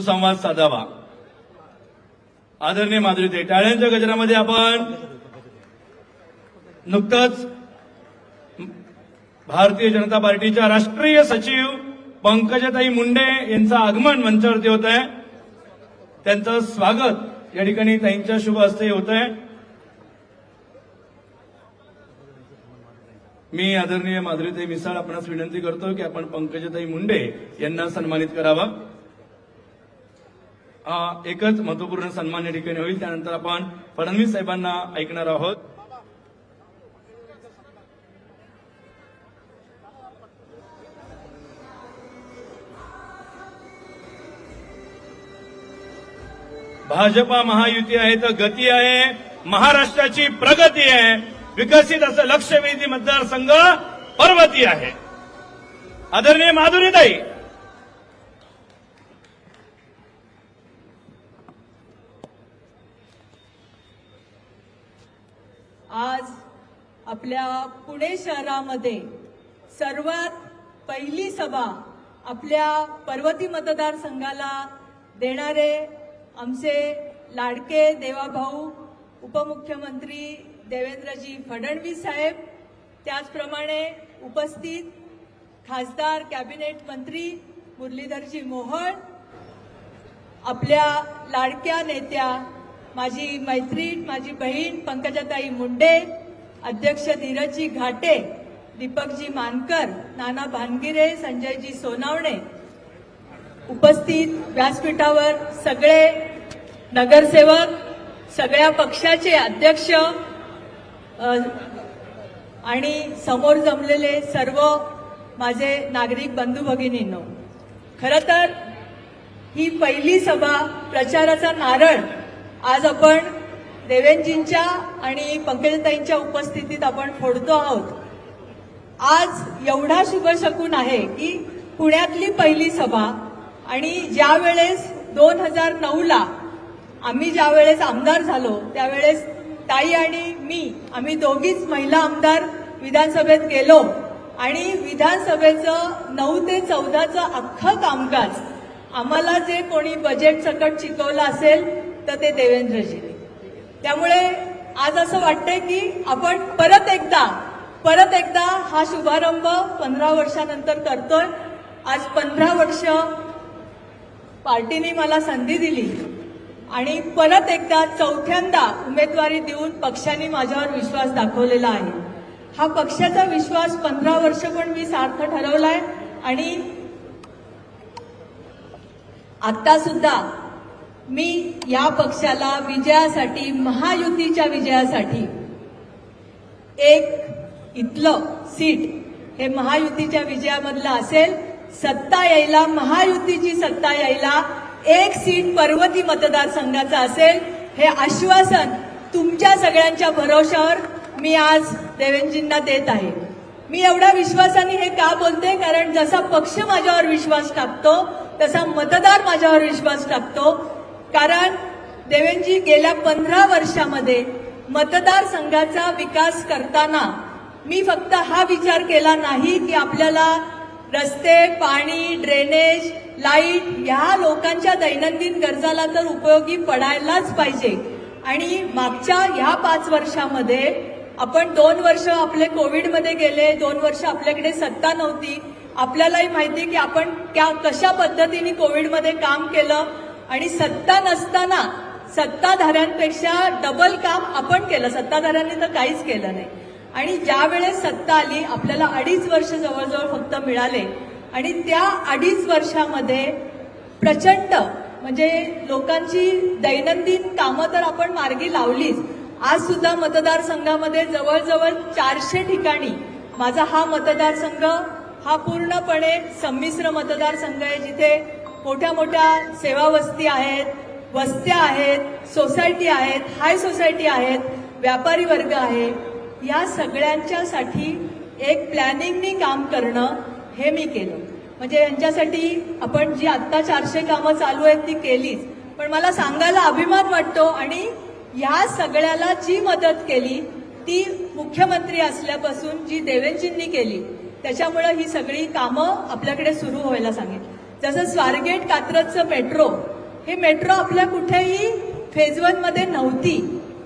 संवाद साधावा। आदरणीय माधुरीताई, टाळ्यांच्या गजरामध्ये आपण नुकतंच भारतीय जनता पार्टीच्या राष्ट्रीय सचिव पंकजाताई मुंडे यांचं आगमन मंचावरती होत आहे। त्यांचं स्वागत या ठिकाणी ताईंच्या शुभ हस्ते होत आहे। मी आदरणीय माधुरीताई मिसाळ आपणास विनंती करतो की आपण पंकजाताई मुंडे यांना सन्मानित करावं। एकच महत्वपूर्ण सन्मान या ठिकाणी होईल, त्यानंतर आपण फडणवीस साहेबांना ऐकणार आहोत। भाजपा महायुती आहे तर गती आहे, महाराष्ट्राची प्रगती आहे, विकसित असं लक्षवेधी मतदारसंघ पर्वती आहे। आदरणीय माधुरीताई, आज आपल्या पुणे शहरामध्ये सर्वात पहिली सभा आपल्या पर्वती मतदारसंघाला देणारे आमचे लाडके देवाभाऊ उपमुख्यमंत्री देवेंद्रजी फडणवीस साहेब, त्याचप्रमाणे उपस्थित खासदार कॅबिनेट मंत्री मुरलीधरजी मोहोळ, आपल्या लाडक्या नेत्या माझी मैत्रीण माझी बहीण पंकजाताई मुंडे, अध्यक्ष धीरजजी घाटे, दीपकजी मानकर, नाना भानगिरे, संजयजी सोनावणे, उपस्थित व्यासपीठावर सगळे नगरसेवक, सगळ्या पक्षाचे अध्यक्ष आणि समोर जमलेले सर्व माझे नागरिक बंधू भगिनींनो, खरं तर ही पहिली सभा प्रचाराचा नारळ आज आपण देवेंजींच्या आणि पंकजाताईंच्या उपस्थितीत आपण फोडतो आहोत। आज एवढा शुभ शकून आहे की पुण्यातली पहिली सभा, आणि ज्या वेळेस 2009ला आम्ही ज्या वेळेस आमदार झालो त्यावेळेस ताई आणि मी आम्ही दोघीच महिला आमदार विधानसभेत गेलो, आणि विधानसभेचं 9 ते 14चं अख्खं कामकाज आम्हाला जे कोणी बजेट सकट शिकवलं असेल तर ते देवेंद्रजीने। त्यामुळे आज असं वाटतंय की आपण परत एकदा हा शुभारंभ 15 वर्षानंतर करतोय। आज 15 वर्ष पार्टीने मला संधी दिली आणि परत एकदा चौथ्यांदा उमेदवारी देऊन पक्षाने माझ्यावर विश्वास दाखवलेला आहे। हा पक्षाचा विश्वास 15 वर्ष पण मी सार्थ ठरवलाय, आणि आता सुद्धा मी या पक्षाला विजयासाठी, महायुतीच्या विजयासाठी, एक इथलं सीट हे महायुतीच्या विजयामधलं असेल, सत्ता यायला, महायुतीची सत्ता यायला एक सीट पर्वती मतदारसंघाचं असेल, हे आश्वासन तुमच्या सगळ्यांच्या भरोशावर मी आज देवेंजींना देत आहे। मी एवढ्या विश्वासाने हे का बोलते, कारण जसा पक्ष माझ्यावर विश्वास टाकतो तसा मतदार माझ्यावर विश्वास टाकतो। कारण देवेंजी गेल्या 15 वर्षामध्ये मतदारसंघाचा विकास करताना मी फक्त हा विचार केला नाही की आपल्याला रस्ते, पाणी, ड्रेनेज, लाईट ह्या लोकांच्या दैनंदिन गरजाला तर उपयोगी पडायलाच पाहिजे, आणि मागच्या ह्या 5 वर्षामध्ये आपण 2 वर्ष आपले कोविडमध्ये गेले, 2 वर्ष आपल्याकडे सत्ता नव्हती, आपल्यालाही माहिती की आपण कशा पद्धतीने कोविडमध्ये काम केलं, आणि सत्ता नसताना सत्ताधाऱ्यांपेक्षा डबल काम आपण केलं, सत्ताधाऱ्यांनी तर काहीच केलं नाही। आणि ज्या वेळेस सत्ता आली आपल्याला 2.5 वर्ष जवळजवळ फक्त मिळाले, आणि त्या 2.5 वर्षामध्ये प्रचंड म्हणजे लोकांची दैनंदिन कामं तर आपण मार्गी लावलीच। आज सुद्धा मतदारसंघामध्ये जवळजवळ 400 ठिकाणी माझा हा मतदारसंघ हा पूर्णपणे संमिश्र मतदारसंघ आहे, जिथे मोठ्या मोठ्या सेवा वस्ती आहेत, वस्त्या आहेत, सोसायटी आहेत, हाय सोसायटी आहेत, व्यापारी वर्ग आहे। या सगळ्यांच्यासाठी एक प्लॅनिंगनी काम करणं हे मी केलं। म्हणजे यांच्यासाठी आपण जी आत्ता 400 कामं चालू आहेत ती केलीच, पण मला सांगायला अभिमान वाटतो, आणि या सगळ्याला जी मदत केली ती मुख्यमंत्री असल्यापासून जी देवेंजींनी केली, त्याच्यामुळे ही सगळी कामं आपल्याकडे सुरू व्हायला सांगितली। जसं स्वारगेट कात्रजचं मेट्रो, हे मेट्रो आपल्या कुठेही फेज 1 मध्ये नव्हती.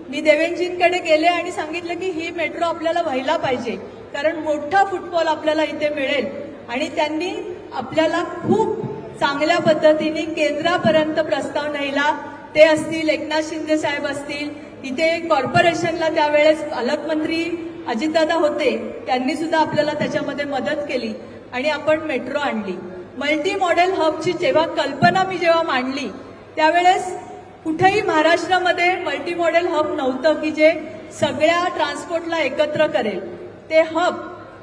मी देवेंजींकडे गेले आणि सांगितलं की ही मेट्रो आपल्याला व्हायला पाहिजे, कारण मोठा फुटफॉल आपल्याला इथे मिळेल. आणि त्यांनी आपल्याला खूप चांगल्या पद्धतीने केंद्रापर्यंत प्रस्ताव नेला. ते असतील, एकनाथ शिंदे साहेब असतील, इथे कॉर्पोरेशनला त्यावेळेस पालकमंत्री अजितदादा होते, त्यांनी सुद्धा आपल्याला त्याच्यामध्ये मदत केली आणि आपण मेट्रो आणली. मल्टी मॉडेल हबची जेव्हा कल्पना मी मांडली त्यावेळेस कुठेही महाराष्ट्रामध्ये मल्टी मॉडेल हब नव्हतं की जे सगळ्या ट्रान्सपोर्टला एकत्र करेल. ते हब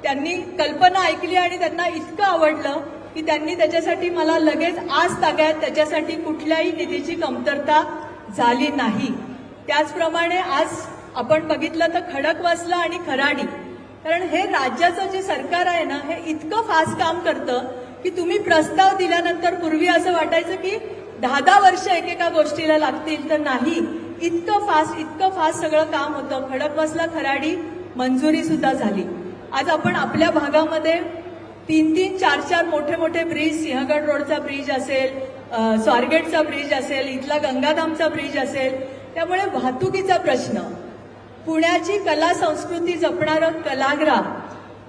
त्यांनी कल्पना ऐकली आणि त्यांना इतकं आवडलं की त्यांनी त्याच्यासाठी मला लगेच आज ताग्यात त्याच्यासाठी कुठल्याही निधीची कमतरता झाली नाही. त्याचप्रमाणे आज आपण बघितलं तर खडकवासला आणि खराडी, कारण हे राज्याचं जे सरकार आहे ना, हे इतकं फास्ट काम करतं की तुम्ही प्रस्ताव दिल्यानंतर पूर्वी असं वाटायचं की 10-10 वर्ष एकेका गोष्टीला लागतील, तर नाही, इतकं फास्ट सगळं काम होतं. खडकवासला खराडी मंजुरी सुद्धा झाली. आज आपण आपल्या भागामध्ये 3-3, 4-4 मोठे मोठे ब्रिज, सिंहगड रोडचा ब्रिज असेल, स्वारगेटचा ब्रिज असेल, इथला गंगाधामचा ब्रिज असेल. त्यामुळे वाहतुकीचा प्रश्न, पुण्याची कला संस्कृती जपणारं कलाग्राम,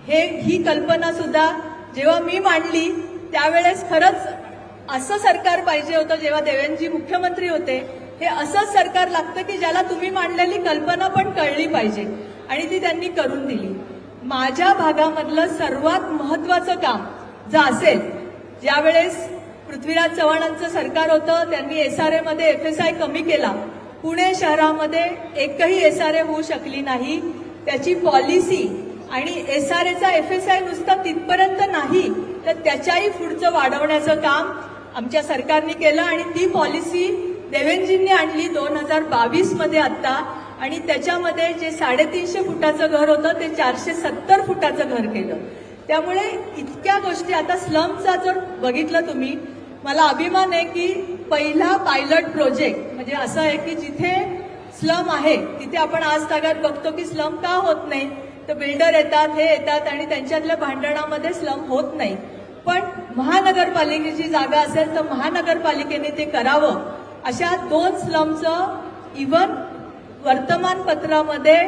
ही कल्पना सुद्धा जेव्हा मी मांडली त्यावेळेस खरंच असं सरकार पाहिजे होतं. जेव्हा देवेंजी मुख्यमंत्री होते, हे असंच सरकार लागतं की ज्याला तुम्ही मांडलेली कल्पना पण कळली पाहिजे, आणि ती त्यांनी करून दिली. माझ्या भागामधलं सर्वात महत्वाचं काम जर असेल, ज्यावेळेस पृथ्वीराज चव्हाणांचं सरकार होतं, त्यांनी SRA मध्ये FSI कमी केला. पुणे शहरामध्ये एकही SRA होऊ शकली नाही. त्याची पॉलिसी आणि SRAचा FSI नुसता तिथपर्यंत नाही, तर त्याच्याही पुढचं वाढवण्याचं काम आमच्या सरकारने केलं. आणि ती पॉलिसी देवेंजींनी आणली 2022 मध्ये आत्ता, आणि त्याच्यामध्ये जे 350 फुटाचं घर होतं ते 470 फुटाचं घर केलं. त्यामुळे इतक्या गोष्टी, आता स्लमचा जर बघितलं तुम्ही, मला अभिमान आहे की पहिला पायलट प्रोजेक्ट म्हणजे असं आहे की जिथे स्लम आहे तिथे आपण आज तागात बघतो की स्लम का होत नाही, तर बिल्डर येतात, हे येतात आणि त्यांच्यातल्या भांडणामध्ये स्लम होत नाही. पण महानगरपालिकेची जागा असेल तर महानगरपालिकेने ते करावं. अशा 2 स्लमचं इव्हन वर्तमानपत्रामध्ये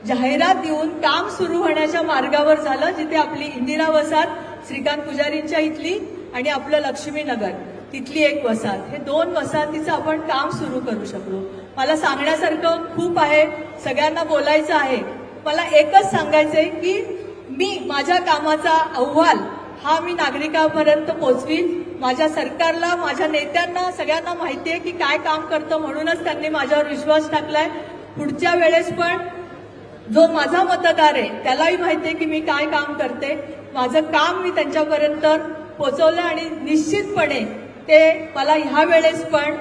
जाहिरात देऊन काम सुरू होण्याच्या मार्गावर झालं, जिथे आपली इंदिरा वसाहत, श्रीकांत पुजारींच्या इथली, आणि आपलं लक्ष्मीनगर तिथली एक वसाहत, हे 2 वसाहतीचं आपण काम सुरू करू शकलो. मला सांगण्यासारखं खूप आहे, सगळ्यांना बोलायचं आहे. मला एकच सांगायचंय की मी माझ्या कामाचा अहवाल हा मी नागरिकांपर्यंत पोहोचवीन. माझ्या सरकारला, माझ्या नेत्यांना सगळ्यांना माहिती आहे की काय काम करतं, म्हणूनच त्यांनी माझ्यावर विश्वास टाकलाय. पुढच्या वेळेस पण जो माझा मतदार आहे त्यालाही माहिती आहे की मी काय काम करते. माझं काम मी त्यांच्यापर्यंत पोहोचवलं आणि निश्चितपणे ते मला ह्या वेळेस पण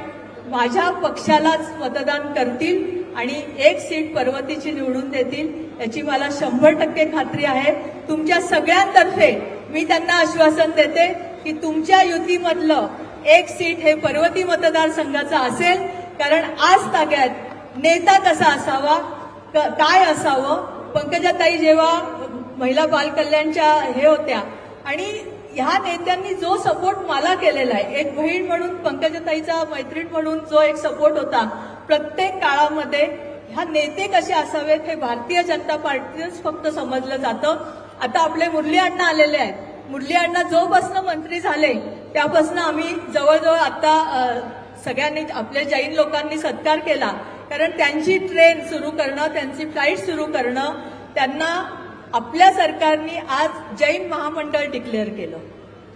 माझ्या पक्षालाच मतदान करतील आणि 1 सीट पर्वतीची निवडून देतील, याची मला 100% खात्री आहे. तुमच्या सगळ्यांतर्फे मी त्यांना आश्वासन देते की तुमच्या युतीमधलं 1 सीट हे पर्वती मतदारसंघाचं असेल, कारण आज ताग्यात नेता कसा असावा, काय असावं. पंकजाताई जेव्हा महिला बाल कल्याणच्या हे होत्या, आणि ह्या नेत्यांनी जो सपोर्ट मला केलेला आहे, एक बहीण म्हणून, पंकजाताईचा मैत्रीण म्हणून जो एक सपोर्ट होता प्रत्येक काळामध्ये, ह्या नेते कसे असावेत हे भारतीय जनता पार्टीच फक्त समजलं जातं. आता आपले मुरली अण्णा आलेले आहेत. मुरली अण्णा जोपासनं मंत्री झाले त्यापासून आम्ही जवळजवळ आता सगळ्यांनी, आपल्या जैन लोकांनी सत्कार केला, कारण त्यांची ट्रेन सुरू करणं, त्यांची फ्लाईट सुरू करणं, त्यांना आपल्या सरकारने आज जैन महामंडळ डिक्लेअर केलं.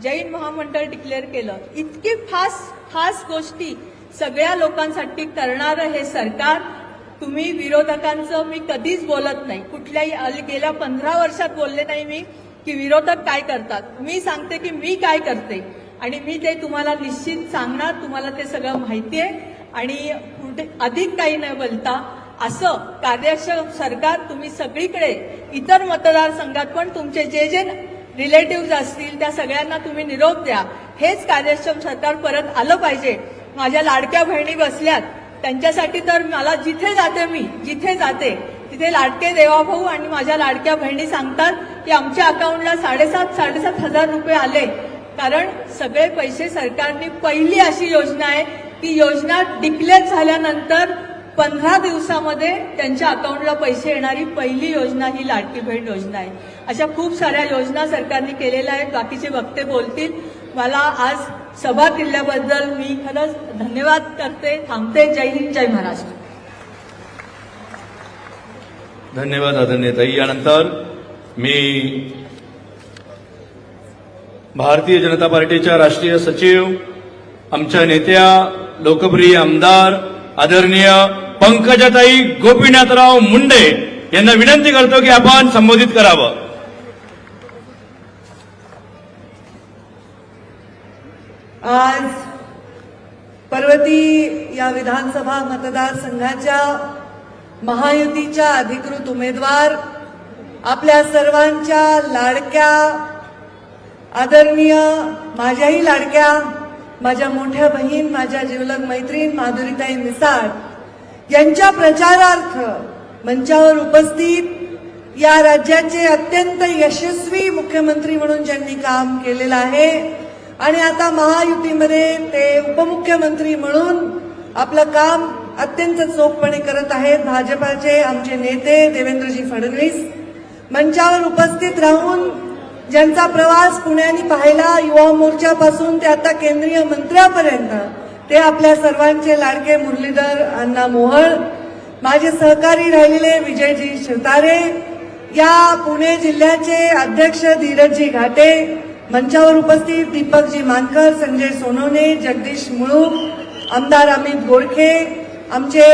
जैन महामंडळ डिक्लेअर केलं. इतकी खास गोष्टी सगळ्या लोकांसाठी करणारं हे सरकार. तुम्ही विरोधकांचं मी कधीच बोलत नाही, कुठल्याही गेल्या 15 वर्षात बोलले नाही मी की विरोधक काय करतात. मी सांगते की मी काय करते आणि मी ते तुम्हाला निश्चित सांगणार. तुम्हाला ते सगळं माहिती आहे आणि अधिक काही न बोलता असं कार्यक्षम सरकार तुम्ही सगळीकडे, इतर मतदारसंघात पण तुमचे जे जे रिलेटिव्ह असतील त्या सगळ्यांना तुम्ही निरोप द्या. हेच कार्यक्षम सरकार परत आलं पाहिजे. माझ्या लाडक्या बहिणी बसल्यात, त्यांच्यासाठी तर मला जिथे जाते तिथे लाडके देवाभाऊ आणि माझ्या लाडक्या बहिणी सांगतात की आमच्या अकाउंटला 7,500 हजार रुपये आले. कारण सगळे पैसे सरकारने पहिली अशी योजना आहे की योजना डिक्लेअर झाल्यानंतर 15 दिवसामध्ये त्यांच्या अकाउंटला पैसे येणारी पहिली योजना ही लाडकी बहीण योजना आहे. अशा खूप साऱ्या योजना सरकारने केलेल्या आहेत. बाकीचे वक्ते बोलतील. मला आज सभा दिल्याबद्दल मी खरंच धन्यवाद करते. थांबते. जय हिंद, जय महाराष्ट्र. धन्यवाद आदरणीय ताई. यानंतर मी भारतीय जनता पार्टीच्या राष्ट्रीय सचिव, आमच्या नेत्या, लोकप्रिय आमदार आदरणीय पंकजाताई गोपीनाथराव मुंडे यांना विनंती करतो की आपण संबोधित करावं. आज पर्वती या विधानसभा मतदारसंघाच्या महायुतीच्या अधिकृत उमेदवार, आपल्या सर्वांच्या लाडक्या, आदरणीय, माझ्याही लाडक्या, माझ्या मोठ्या बहीण, माझ्या जिवलग मैत्रीण माधुरीताई मिसाळ यांच्या प्रचारार्थ मंचावर उपस्थित या राज्याचे अत्यंत यशस्वी मुख्यमंत्री म्हणून ज्यांनी काम केलेलं आहे आणि आता महायुतीमध्ये ते उपमुख्यमंत्री म्हणून आपलं काम अत्यंत चोखपणे करत आहेत, भाजपाचे आमचे नेते देवेंद्रजी फडणवीस, मंचावर उपस्थित राहून ज्यांचा प्रवास पुण्याने पाहिला, युवा मोर्चापासून ते आता केंद्रीय मंत्र्यापर्यंत, ते आपल्या सर्वांचे लाडके मुरलीधर अण्णा मोहोळ, माझे सहकारी राहिलेले विजयजी शिवतारे, या पुणे जिल्ह्याचे अध्यक्ष धीरजजी घाटे, मंचावर उपस्थित दीपकजी मानकर, संजय सोनवणे, जगदीश मुळूक, आमदार अमित गोरखे, आमचे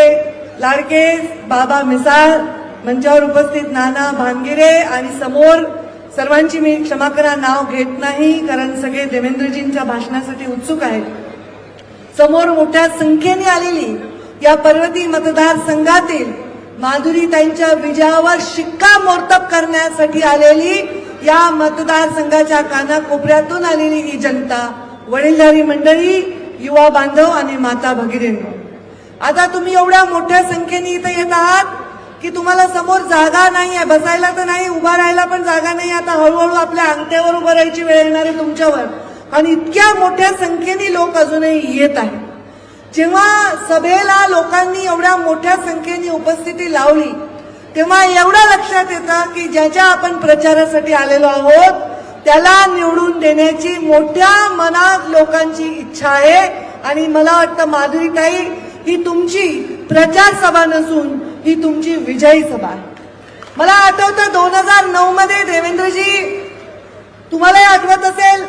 लाडके बाबा मिसाळ, मंचावर उपस्थित नाना भानगिरे आणि समोर सर्वांची मी क्षमा करा नाव घेत नाही कारण सगळे देवेंद्रजींच्या भाषणासाठी उत्सुक आहेत. समोर मोठ्या संख्येने आलेली या पर्वती मतदारसंघातील माधुरीताईंच्या विजयावर शिक्कामोर्तब करण्यासाठी आलेली या मतदारसंघाच्या कानाकोपऱ्यातून आलेली ही जनता, वडीलधारी मंडळी, युवा बांधव आणि माता भगिनींनो, आता तुम्ही एवढ्या मोठ्या संख्येने इथे येत आहात की तुम्हाला समोर जागा नाही आहे, बसायला तर नाही, उभा राहायला पण जागा नाही. आता हळूहळू आपल्या अंगठ्यावर उभं राहायची वेळ येणार आहे तुमच्यावर, आणि इतक्या मोठ्या संख्येने लोक अजूनही येत आहेत. जेव्हा सभेला लोकांनी एवढ्या मोठ्या संख्येने उपस्थिती लावली तेव्हा एवढं लक्षात येतं की ज्याच्या आपण प्रचारासाठी आलेलो आहोत त्याला निवडून देण्याची मोठ्या मनात लोकांची इच्छा आहे. आणि मला वाटतं माधुरीताई, ही तुमची प्रचार सभा नसून ही तुमची विजयी सभा आहे. मला आठवतं 2009 मध्ये देवेंद्रजी, तुम्हालाही आठवत असेल,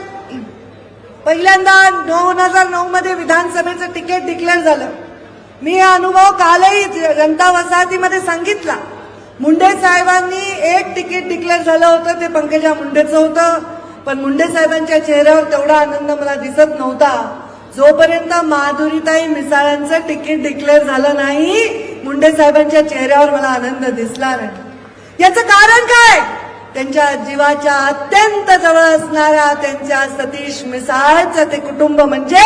पहिल्यांदा 2009 मध्ये विधानसभेचं तिकीट डिक्लेअर झालं. मी हा अनुभव कालही जनता वसाहतीमध्ये सांगितला. मुंडे साहेबांनी एक तिकीट डिक्लेअर झालं होतं, ते पंकजा मुंडेचं होतं, पण मुंडे साहेबांच्या चेहऱ्यावर तेवढा आनंद मला दिसत नव्हता जोपर्यंत माधुरीताई मिसाळांचं तिकीट डिक्लेअर झालं नाही. मुंडे साहेबांच्या चेहऱ्यावर मला आनंद दिसला नाही. याचं कारण काय? त्यांच्या जीवाच्या अत्यंत जवळ असणाऱ्या त्यांच्या सतीश मिसाळचं ते कुटुंब म्हणजे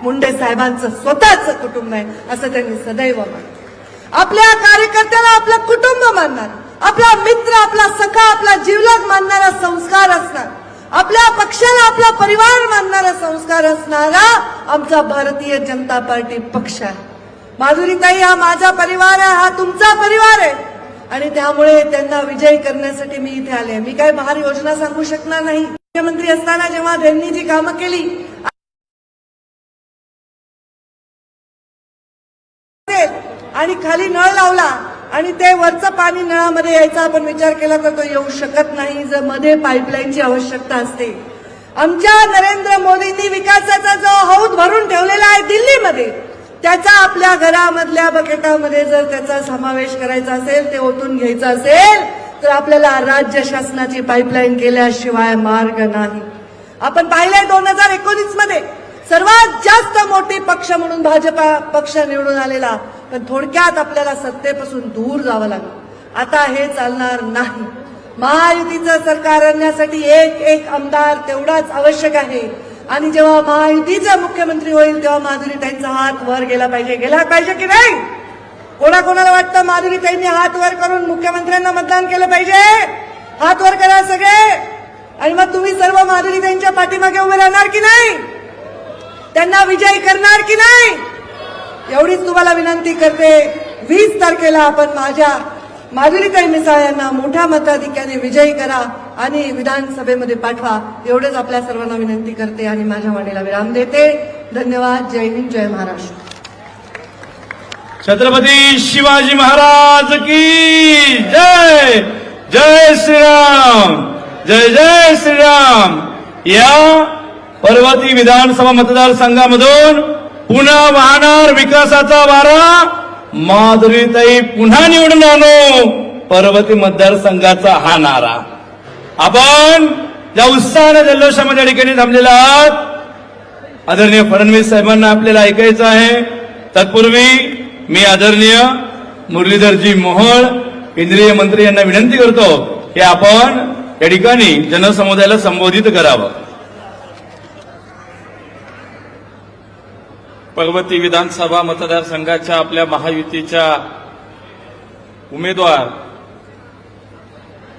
मुंडे साहेबांचं स्वतःचं कुटुंब आहे असं त्यांनी सदैव मानलं. आपल्या कार्यकर्त्याला आपलं कुटुंब मानणार, आपला मित्र, आपला सखा, आपला जीवलग मानणारा संस्कार असणार, आपल्या पक्षाला आपला परिवार मानणारा संस्कार असणारा आमचा भारतीय जनता पार्टी पक्ष आहे. माधुरीताई, हा माझा परिवार आहे, हा तुमचा परिवार आहे, आणि त्यामुळे त्यांना विजयी करण्यासाठी मी इथे आले. मी काय बाहेर योजना सांगू शकणार नाही. मुख्यमंत्री असताना जेव्हा त्यांनी जी कामं केली आणि खाली नळ लावला आणि ते वरचं पाणी नळामध्ये यायचा आपण विचार केला तर तो येऊ शकत नाही जर मध्ये पाईपलाईनची आवश्यकता असते. आमच्या नरेंद्र मोदींनी विकासाचा जो हौद भरून ठेवलेला आहे दिल्लीमध्ये, त्याचा आपल्या घरामधल्या बकेटामध्ये जर त्याचा समावेश करायचा असेल, ते ओतून घ्यायचं असेल तर आपल्याला राज्य शासनाची पाईपलाईन केल्याशिवाय मार्ग नाही. आपण पाहिलंय 2019 मध्ये सर्वात जास्त मोठी पक्ष म्हणून भाजपा पक्ष निवडून आलेला, पण थोडक्यात आपल्याला सत्तेपासून दूर जावं लागलं. आता हे चालणार नाही. महायुतीचं सरकार आणण्यासाठी एक एक आमदार तेवढाच आवश्यक आहे. आणि जेव्हा महायुतीचा मुख्यमंत्री होईल तेव्हा माधुरीताईंचा हात वर गेला पाहिजे. गेला पाहिजे की नाही? कोणाकोणाला वाटतं माधुरीताईंनी हात वर करून मुख्यमंत्र्यांना मतदान केलं पाहिजे? हात वर करा सगळे. आणि मग तुम्ही सर्व माधुरीताईंच्या पाठीमागे उभे राहणार की नाही? त्यांना विजयी करणार की नाही? एवढीच तुम्हाला विनंती करते. 20 तारखेला आपण माझ्या माधुरीताई मिसाळ यांना मोठ्या मताधिक्याने विजयी करा आणि विधानसभेमध्ये पाठवा. एवढेच आपल्या सर्वांना विनंती करते आणि माझ्या वाणीला विराम देते. धन्यवाद. जय हिंद, जय महाराष्ट्र. छत्रपती शिवाजी महाराज की जय. जय श्रीराम. जय जय श्रीराम. या पर्वती विधानसभा मतदारसंघामधून पुन्हा वाहणार विकासाचा वारा. माधुरीताई पुन्हा निवडून आणू. पर्वती मतदारसंघाचा हा नारा. आपण ज्या उत्साहाने जल्लोषामध्ये या ठिकाणी थांबलेला आहात, आदरणीय फडणवीस साहेबांना आपल्याला ऐकायचं आहे. तत्पूर्वी मी आदरणीय मुरलीधरजी मोहोळ केंद्रीय मंत्री यांना विनंती करतो की आपण या ठिकाणी जनसमुदायाला संबोधित करावं. पर्वती विधानसभा मतदारसंघाच्या आपल्या महायुतीच्या उमेदवार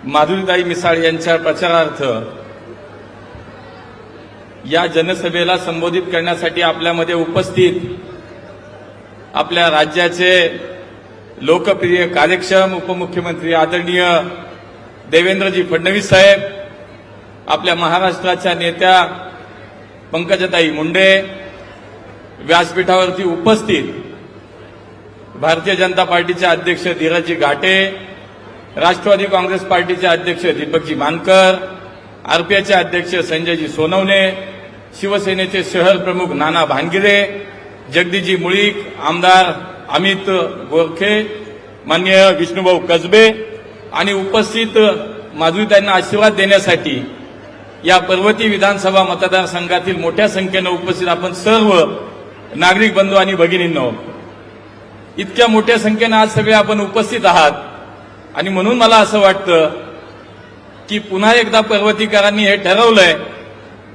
माधुरीताई मिसाळ यांच्या प्रचारार्थ या जनसभेला संबोधित करण्यासाठी आपल्यामध्ये उपस्थित आपल्या राज्याचे लोकप्रिय कार्यक्षम उपमुख्यमंत्री आदरणीय देवेंद्रजी फडणवीस साहेब, आपल्या महाराष्ट्राच्या नेत्या पंकजाताई मुंडे, व्यासपीठावरती उपस्थित भारतीय जनता पार्टीचे अध्यक्ष धीरजजी घाटे, राष्ट्रवादी काँग्रेस पार्टीचे अध्यक्ष दीपकजी मानकर, आरपीआयचे अध्यक्ष संजयजी सोनवणे, शिवसेनेचे शहर प्रमुख नाना भानगिरे, जगदीशजी मुळीक, आमदार अमित गोरखे, माननीय विष्णुभाऊ कसबे आणि उपस्थित माधुरीताईंना आशीर्वाद देण्यासाठी या पर्वती विधानसभा मतदारसंघातील मोठ्या संख्येनं उपस्थित आपण सर्व नागरिक बंधू आणि भगिनींनो, इतक्या मोठ्या संख्येनं आज सगळे आपण उपस्थित आहात आणि म्हणून मला असं वाटतं की पुन्हा एकदा पर्वतीकरांनी हे ठरवलंय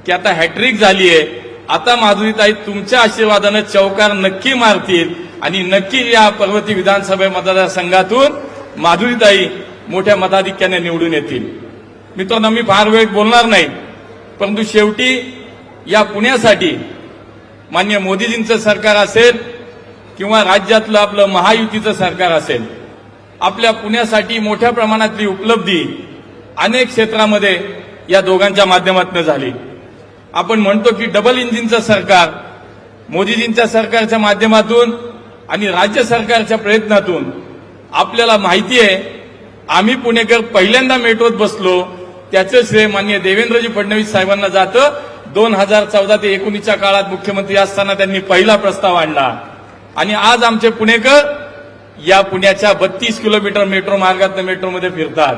की आता हॅट्रिक झालीय. आता माधुरीताई तुमच्या आशीर्वादानं चौकार नक्की मारतील आणि नक्की या पर्वती विधानसभा मतदारसंघातून माधुरीताई मोठ्या मताधिक्याने निवडून येतील. मित्रांनो, मी फार वेळ बोलणार नाही, परंतु शेवटी या पुण्यासाठी माननीय मोदीजींचं सरकार असेल किंवा राज्यातलं आपलं महायुतीचं सरकार असेल, आपल्या पुण्यासाठी मोठ्या प्रमाणातली उपलब्धी अनेक क्षेत्रामध्ये या दोघांच्या माध्यमातून झाली. आपण म्हणतो की डबल इंजिनचं सरकार मोदीजींच्या सरकारच्या माध्यमातून आणि राज्य सरकारच्या प्रयत्नातून आपल्याला माहिती आहे, आम्ही पुणेकर पहिल्यांदा मेट्रोत बसलो त्याचं श्रेय माननीय देवेंद्रजी फडणवीस साहेबांना जातं. 2014 ते 19च्या काळात मुख्यमंत्री असताना त्यांनी पहिला प्रस्ताव आणला आणि आज आमचे पुणेकर या पुण्याच्या 32 किलोमीटर मेट्रो मार्गातून मेट्रोमध्ये फिरतात.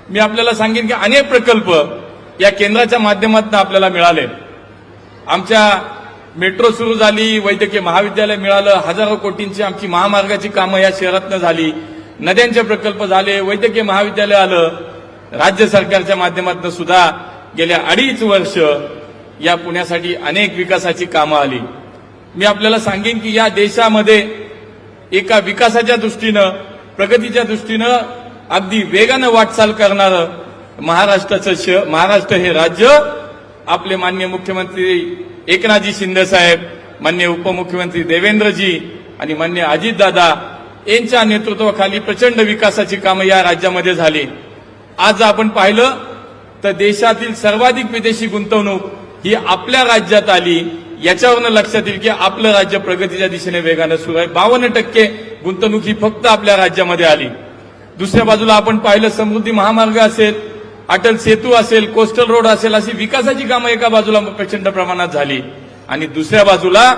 मी आपल्याला सांगेन की अनेक प्रकल्प या केंद्राच्या माध्यमातून आपल्याला मिळाले. आमच्या मेट्रो सुरू झाली, वैद्यकीय महाविद्यालय मिळालं, हजारो कोटींची आमची महामार्गाची कामं या शहरातनं झाली, नद्यांचे प्रकल्प झाले, वैद्यकीय महाविद्यालय आलं. राज्य सरकारच्या माध्यमातून सुद्धा गेल्या 2.5 वर्ष या पुण्यासाठी अनेक विकासाची कामं आली. मी आपल्याला सांगेन की या देशामध्ये एका विकासाच्या दृष्टीनं प्रगतीच्या दृष्टीनं अगदी वेगानं वाटचाल करणारं महाराष्ट्र हे राज्य आपले माननीय मुख्यमंत्री एकनाथजी शिंदे साहेब, माननीय उपमुख्यमंत्री देवेंद्रजी आणि माननीय अजितदादा यांच्या नेतृत्वाखाली प्रचंड विकासाची कामं या राज्यामध्ये झाली. आज आपण पाहिलं तर देशातील सर्वाधिक विदेशी गुंतवणूक ही आपल्या राज्यात आली. याच्यावरनं लक्षात येईल की आपलं राज्य प्रगतीच्या दिशेने वेगानं सुरू आहे. 52% गुंतवणूक ही फक्त आपल्या राज्यामध्ये आली. दुसऱ्या बाजूला आपण पाहिलं समृद्धी महामार्ग असेल, अटल सेतू असेल, कोस्टल रोड असेल, अशी विकासाची कामं एका बाजूला प्रचंड प्रमाणात झाली आणि दुसऱ्या बाजूला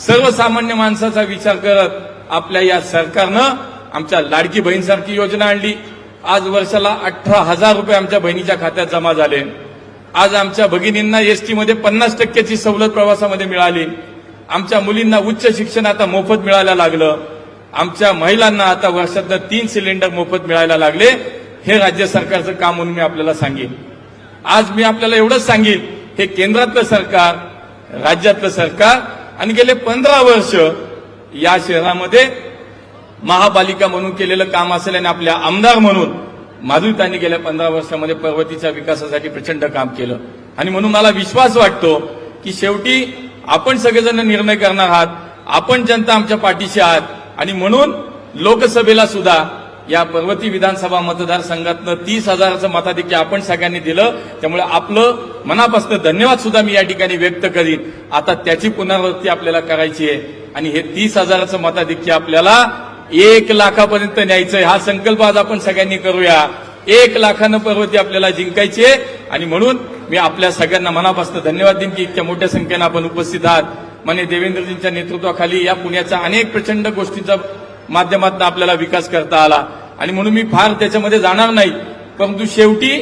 सर्वसामान्य माणसाचा विचार करत आपल्या या सरकारनं आमच्या लाडकी बहीणसारखी योजना आणली. आज वर्षाला 18,000 रुपये आमच्या बहिणीच्या खात्यात जमा झाले. आज आमच्या भगिनींना एसटी मध्ये 50% सवलत प्रवासामध्ये मिळाली. आमच्या मुलींना उच्च शिक्षण आता मोफत मिळायला लागलं. आमच्या महिलांना आता वर्षातनं 3 सिलेंडर मोफत मिळायला लागले. हे राज्य सरकारचं काम म्हणून मी आपल्याला सांगेन. आज मी आपल्याला एवढंच सांगेन, हे केंद्रातलं सरकार, राज्यातलं सरकार आणि गेले 15 वर्ष या शहरामध्ये महापालिका म्हणून केलेलं काम असेल आणि आपल्या आमदार म्हणून माधुरीताईंनी गेल्या 15 वर्षामध्ये पर्वतीच्या विकासासाठी प्रचंड काम केलं आणि म्हणून मला विश्वास वाटतो की शेवटी आपण सगळेजण निर्णय करणार आहात, आपण जनता आमच्या पाठीशी आहात आणि म्हणून लोकसभेला सुद्धा या पर्वती विधानसभा मतदारसंघातनं 30,000चं मताधिक्य आपण सगळ्यांनी दिलं. त्यामुळे आपलं मनापासून धन्यवाद सुद्धा मी या ठिकाणी व्यक्त करीन. आता त्याची पुनरावृत्ती आपल्याला करायची आहे आणि हे 30,000चं मताधिक्य आपल्याला 1 लाखापर्यंत न्यायचंय. हा संकल्प आज आपण सगळ्यांनी करूया. 1 लाखानं पर्वती आपल्याला जिंकायची आहे आणि म्हणून मी आपल्या सगळ्यांना मनापासून धन्यवाद देईन की इतक्या मोठ्या संख्येनं आपण उपस्थित आहात. माननीय देवेंद्रजींच्या नेतृत्वाखाली या पुण्याच्या अनेक प्रचंड गोष्टींचा माध्यमातून आपल्याला विकास करता आला आणि म्हणून मी फार त्याच्यामध्ये जाणार नाही. परंतु शेवटी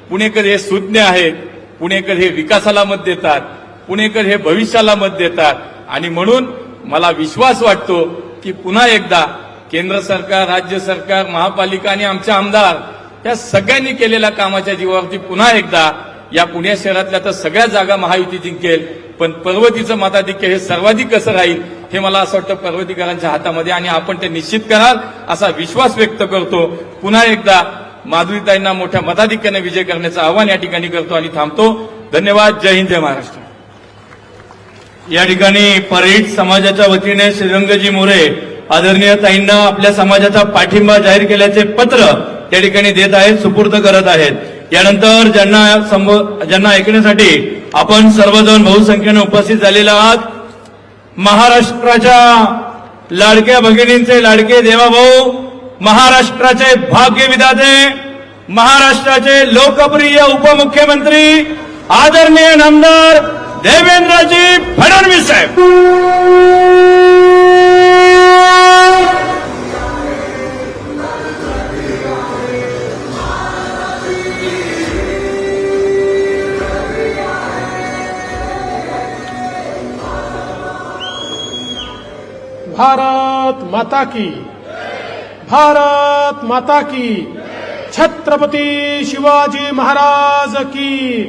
पुणेकर हे सुज्ञ आहेत, पुणेकर हे विकासाला मत देतात, पुणेकर हे भविष्याला मत देतात आणि म्हणून मला विश्वास वाटतो की पुन्हा एकदा केंद्र सरकार, राज्य सरकार, महापालिका आणि आमचे आमदार या सगळ्यांनी केलेल्या कामाच्या जीवावरती पुन्हा एकदा या पुणे शहरातल्या तर सगळ्या जागा महायुती जिंकेल, पण पर्वतीचं मताधिक्य हे सर्वाधिक कसं राहील हे मला असं वाटतं पर्वतीकरांच्या हातामध्ये आणि आपण ते निश्चित कराल असा विश्वास व्यक्त करतो. पुन्हा एकदा माधुरीताईंना मोठ्या मताधिक्याने विजय करण्याचं आवाहन या ठिकाणी करतो आणि थांबतो. धन्यवाद. जय हिंद, जय महाराष्ट्र. या ठिकाणी परेड समाजाच्या वतीने श्रीरंगजी मोरे आदरणीय ताईंना आपल्या समाजाचा पाठिंबा जाहीर केल्याचे पत्र त्या ठिकाणी देत आहेत, सुपूर्द करत आहेत. यानंतर ज्यांना ऐकण्यासाठी आपण सर्वजण बहुसंख्येने उपस्थित झालेले आहात, महाराष्ट्राच्या लाडक्या भगिनींचे लाडके देवाभाऊ, महाराष्ट्राचे भाग्य विधाते, महाराष्ट्राचे लोकप्रिय उपमुख्यमंत्री आदरणीय नामदार देवेंद्रजी फडणवीस साहेब. भारत माता की, भारत माता की, छत्रपती शिवाजी महाराज की,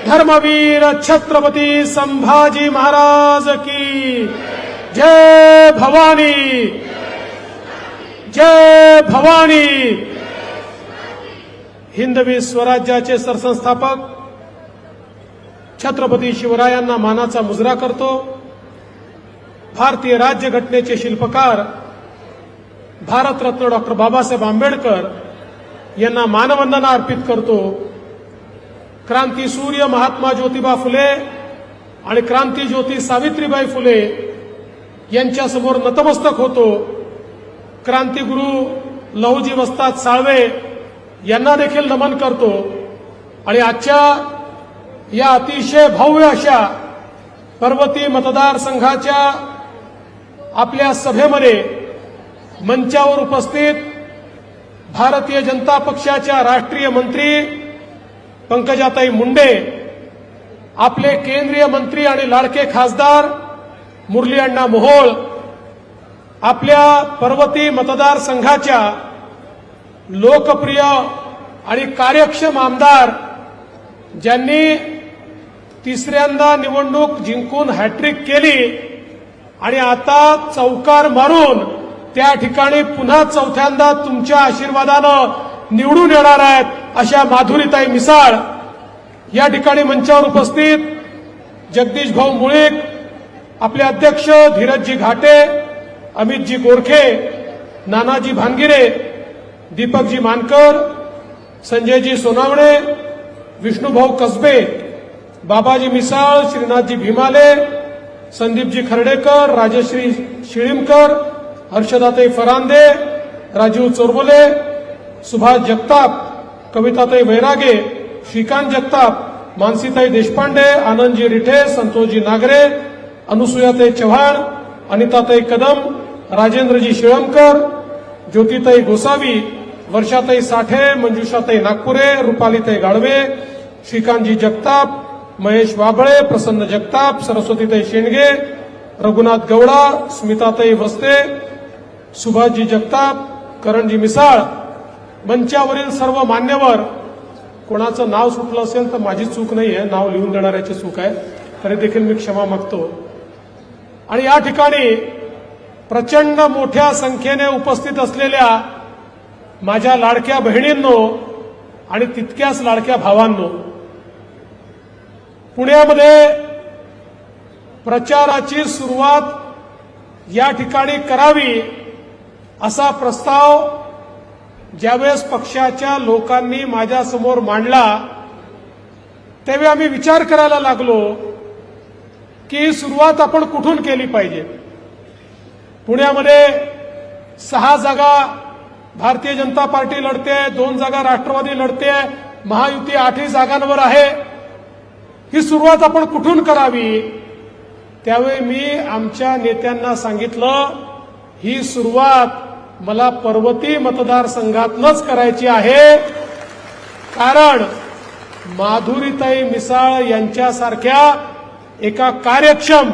धर्मवीर छत्रपती संभाजी महाराज की, जय भवानी, जय भवानी. हिंदवी स्वराज्याचे सरसंस्थापक छत्रपती शिवरायांना मानाचा मुजरा करतो. भारतीय राज्यघटनेचे शिल्पकार भारतरत्न डॉक्टर बाबासाहेब आंबेडकर यांना मानवंदना अर्पित करतो. क्रांतीसूर्य महात्मा ज्योतिबा फुले आणि क्रांतीज्योती सावित्रीबाई फुले यांच्यासमोर नतमस्तक होतो. क्रांतिगुरू लहुजी वस्ताद साळवे यांना देखील नमन करतो आणि आजच्या या अतिशय भव्य अशा पर्वती मतदारसंघाच्या आपल्या सभेमध्ये मंचावर उपस्थित भारतीय जनता पक्षाच्या राष्ट्रीय मंत्री पंकजाताई मुंडे, आपले केंद्रीय मंत्री आणि लाडके खासदार मुरली अण्णा मोहोळ, आपल्या पर्वती मतदारसंघाच्या लोकप्रिय आणि कार्यक्षम आमदार ज्यांनी तिसऱ्यांदा निवडणूक जिंकून हॅट्रिक केली आणि आता चौकार मारून त्या ठिकाणी पुन्हा चौथ्यांदा तुमच्या आशीर्वादानं निवडून येणार आहेत अशा माधुरीताई मिसाळ या ठिकाणी मंचावर उपस्थित, जगदीश भाऊ मुळीक, आपले अध्यक्ष धीरजजी घाटे, अमितजी गोरखे, नानाजी भानगिरे, दीपकजी मानकर, संजयजी सोनावणे, विष्णुभाऊ कसबे, बाबाजी मिसाळ, श्रीनाथजी भीमाले, संदीपजी खर्डेकर, राजश्री शिळीमकर, हर्षदाताई फरांदे, राजीव चोरबोले, सुभाष जगताप, कविताताई वैरागे, श्रीकांत जगताप, मानसीताई देशपांडे, आनंदजी रिठे, संतोषजी नागरे, अनुसुयाताई चव्हाण, अनिताताई कदम, राजेंद्रजी शिळमकर, ज्योतिताई गोसावी, वर्षाताई साठे, मंजुषाताई नागपुरे, रुपालीताई गाडवे, श्रीकांतजी जगताप, महेश वाबळे, प्रसन्न जगताप, सरस्वतीताई शेंडगे, रघुनाथ गौडा, स्मिताताई वस्ते, सुभाषजी जगताप, करणजी मिसाळ, मंचावरील सर्व मान्यवर. कोणाचं नाव सुटलं असेल तर माझी चूक नाही आहे, नाव लिहून देणाऱ्याची चूक आहे, तरी देखील मी क्षमा मागतो. आणि या ठिकाणी प्रचंड मोठ्या संख्येने उपस्थित असलेल्या माझ्या लाडक्या बहिणींनो आणि तितक्याच लाडक्या भावांनो, पुण्यामध्ये प्रचाराची सुरुवात या ठिकाणी करावी असा प्रस्ताव ज्यावेळेस पक्षाच्या लोकांनी माझ्यासमोर मांडला त्यावेळी आम्ही विचार करायला लागलो की सुरुवात आपण कुठून केली पाहिजे. पुण्यामध्ये 6 जागा भारतीय जनता पार्टी लढते, 2 जागा राष्ट्रवादी लढते, महायुती 8 जागांवर आहे. ही सुरुवात आपण कुठून करावी. त्यावेळी मी आमच्या नेत्यांना सांगितलं ही सुरुवात मला पर्वती मतदारसंघातनंच करायची आहे, कारण माधुरीताई मिसाळ यांच्यासारख्या एका कार्यक्षम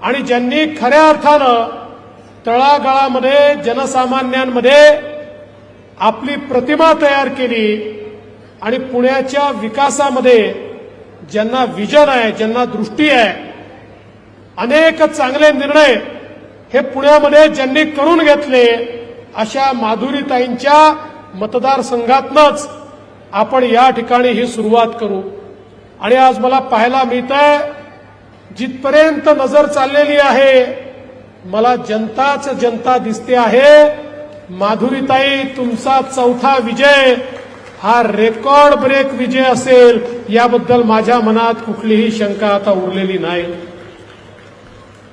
आणि ज्यांनी खऱ्या अर्थानं तळागाळामध्ये जनसामान्यांमध्ये आपली प्रतिमा तयार केली आणि पुण्याच्या विकासामध्ये ज्यांना विजन आहे, ज्यांना दृष्टी आहे, अनेक चांगले निर्णय हे पुण्यामध्ये ज्यांनी करून घेतले, अशा माधुरीताईंच्या मतदारसंघातनंच आपण या ठिकाणी ही सुरुवात करू. आणि आज मला पाहायला मिळतंय जिथपर्यंत नजर चाललेली आहे मला जनताच जनता दिसते आहे. माधुरीताई, तुमचा 4था विजय हा रेकॉर्ड ब्रेक विजय असेल याबद्दल माझ्या मनात कुठलीही शंका आता उरलेली नाही.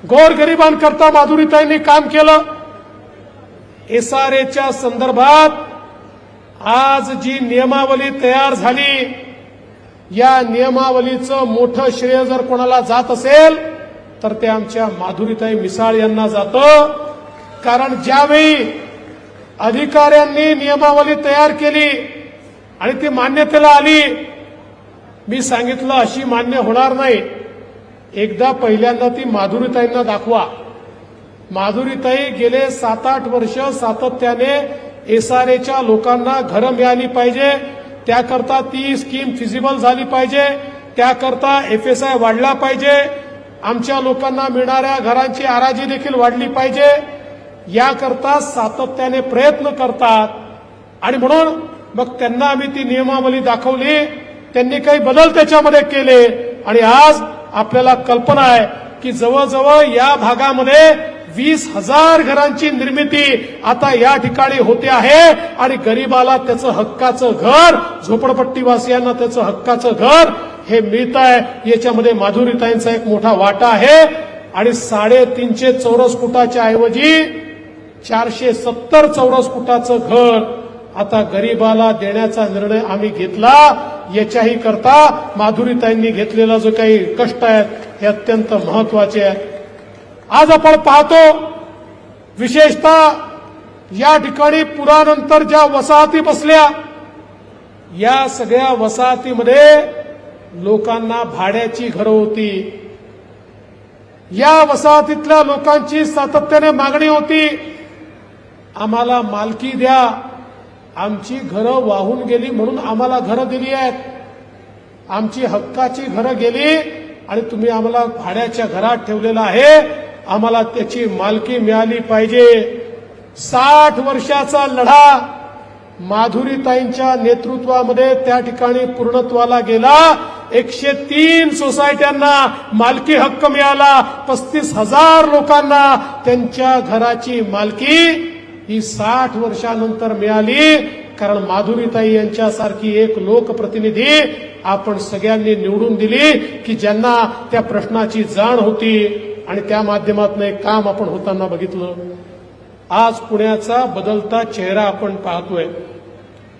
गोरगरिबांकरता माधुरीताईंनी काम केलं. SRAच्या संदर्भात आज जी नियमावली तयार झाली, या नियमावलीचं मोठं श्रेय जर कोणाला जात असेल तर ते आमच्या माधुरीताई मिसाळ यांना जातं. कारण ज्यावेळी अधिकाऱ्यांनी नियमावली तयार केली आणि ती मान्यतेला आली, मी सांगितलं अशी मान्य होणार नाही. एकदा पहिल्यांदा ती माधुरीताईंना दाखवा. माधुरीताई गेले 7-8 वर्ष सातत्याने SRAच्या लोकांना घरं मिळाली पाहिजे, त्याकरता ती स्कीम फिजिबल झाली पाहिजे, त्याकरता FSI वाढला पाहिजे, आमच्या लोकांना मिळणाऱ्या घरांची आराजी देखील वाढली पाहिजे, याकरता सातत्याने प्रयत्न करतात. आणि म्हणून मग त्यांना आम्ही ती नियमावली दाखवली, त्यांनी काही बदल त्याच्यामध्ये केले आणि आज आपल्याला कल्पना आहे की जवळजवळ या भागामध्ये 20,000 घरांची निर्मिती आता या ठिकाणी होते आहे आणि गरीबाला त्याचं हक्काचं घर, झोपडपट्टीवासियांना त्याचं हक्काचं घर हे मिळत आहे. याच्यामध्ये माधुरीताईंचा एक मोठा वाटा आहे. आणि 350 चौरस फुटाच्या ऐवजी 470 चौरस फुटाचं घर आता गरीबाला देण्याचा निर्णय आम्ही घेतला. याच्याही करता माधुरीताईंनी घेतलेला जो काही कष्ट आहेत हे अत्यंत महत्वाचे आहे. आज आपण पाहतो विशेषतः या ठिकाणी पुरानंतर ज्या वसाहती बसल्या, या सगळ्या वसाहतीमध्ये लोकांना भाड्याची घरं होती. या वसाहतीतल्या लोकांची सातत्याने मागणी होती, आम्हाला मालकी द्या, आमची घरं वाहून गेली म्हणून आम्हाला घरं दिली आहेत, आमची हक्काची घरं गेली आणि तुम्ही आम्हाला भाड्याच्या घरात ठेवलेलं आहे, आम्हाला त्याची मालकी मिळाली पाहिजे. 60 वर्षाचा लढा माधुरीताईंच्या नेतृत्वामध्ये त्या ठिकाणी पूर्णत्वाला गेला. 103 सोसायट्यांना मालकी हक्क मिळाला. 35,000 लोकांना त्यांच्या घराची मालकी ही 60 वर्षानंतर मिळाली. कारण माधुरीताई यांच्यासारखी एक लोकप्रतिनिधी आपण सगळ्यांनी निवडून दिली की ज्यांना त्या प्रश्नाची जाण होती आणि त्या माध्यमातून एक काम आपण होताना बघितलं. आज पुण्याचा बदलता चेहरा आपण पाहतोय.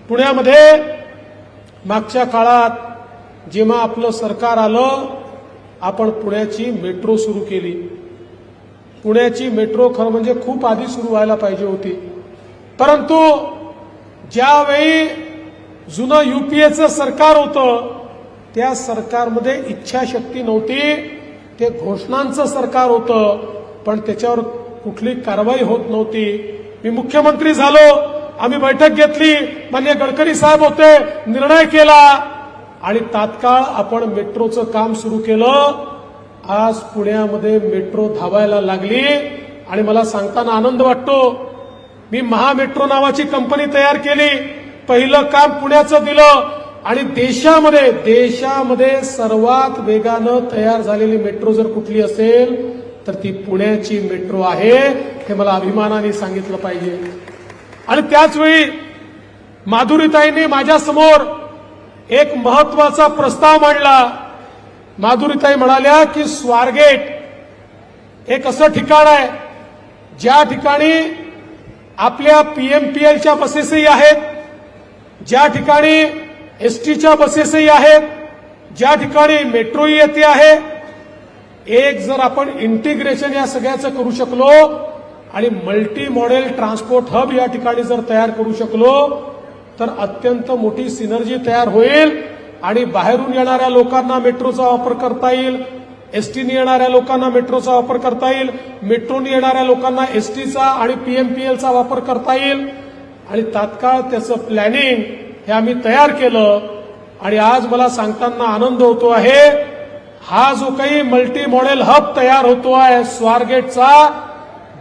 पुण्यामध्ये मागच्या काळात जेव्हा आपलं सरकार आलं, आपण पुण्याची मेट्रो सुरू केली. पुण्याची मेट्रो खरं म्हणजे खूप आधी सुरू व्हायला पाहिजे होती, परंतु ज्यावेळी जुनं UPAचं सरकार होतं त्या सरकारमध्ये इच्छाशक्ती नव्हती. ते घोषणांचं सरकार होतं पण त्याच्यावर कुठली कारवाई होत नव्हती. मी मुख्यमंत्री झालो, आम्ही बैठक घेतली, माननीय गडकरी साहेब होते, निर्णय केला आणि तात्काळ आपण मेट्रोचं काम सुरू केलं. आज पुण्यामध्ये मेट्रो धावायला लागली आणि मला सांगताना आनंद वाटतो मी महामेट्रो नावाची कंपनी तयार केली, पहिलं काम पुण्याचं दिलं आणि देशामध्ये सर्वात वेगानं तयार झालेली मेट्रो जर कुठली असेल तर ती पुण्याची मेट्रो आहे, हे मला अभिमानाने सांगितलं पाहिजे. आणि त्याचवेळी माधुरीताईंनी माझ्यासमोर एक महत्वाचा प्रस्ताव मांडला. माधुरीताई म्हणाल्या की स्वारगेट एक असं ठिकाण आहे ज्या ठिकाणी आपल्या पीएमपीएलच्या बसेसही आहेत, ज्या ठिकाणी एसटीच्या बसेसही आहेत, ज्या ठिकाणी मेट्रोही येते आहे. एक जर आपण इंटिग्रेशन या सगळ्याचं करू शकलो आणि मल्टी मॉडेल ट्रान्सपोर्ट हब या ठिकाणी जर तयार करू शकलो तर अत्यंत मोठी सिनर्जी तयार होईल आणि बाहेरून येणाऱ्या लोकांना मेट्रोचा वापर करता येईल, एसटीने येणाऱ्या लोकांना मेट्रोचा वापर करता येईल, मेट्रोने येणाऱ्या लोकांना एसटीचा आणि पीएमपीएलचा वापर करता येईल. आणि तात्काळ त्याचं प्लॅनिंग हे आम्ही तयार केलं आणि आज मला सांगताना आनंद होतो आहे, हा जो काही मल्टी मॉडेल हब तयार होतो आहे स्वारगेटचा,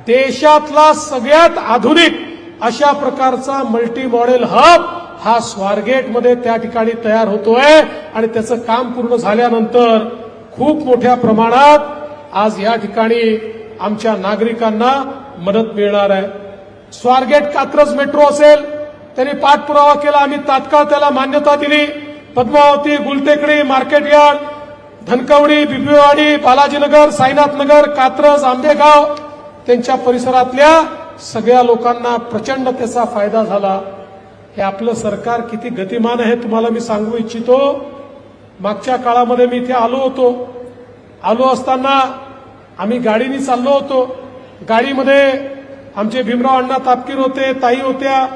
देशातला सगळ्यात आधुनिक अशा प्रकारचा मल्टी मॉडेल हब हा स्वारगेटमध्ये त्या ठिकाणी तयार होतोय आणि त्याचं काम पूर्ण झाल्यानंतर खूप मोठ्या प्रमाणात आज या ठिकाणी आमच्या नागरिकांना मदत मिळणार आहे. स्वारगेट कात्रज मेट्रो असेल, त्यांनी पाठपुरावा केला, आम्ही तात्काळ त्याला मान्यता दिली. पद्मावती, गुलटेकडी, मार्केट यार्ड, धनकवडी, बिबवेवाडी, बालाजीनगर, साईनाथनगर, कात्रज, आंबेगाव त्यांच्या परिसरातल्या सगळ्या लोकांना प्रचंड त्याचा फायदा झाला. हे आपलं सरकार किती गतिमान आहे तुम्हाला मी सांगू इच्छितो. मागच्या काळामध्ये मी इथे आलो असताना आम्ही गाडीने चाललो होतो. गाडीमध्ये आमचे भीमराव अण्णा तापकीर होते, ताई होत्या.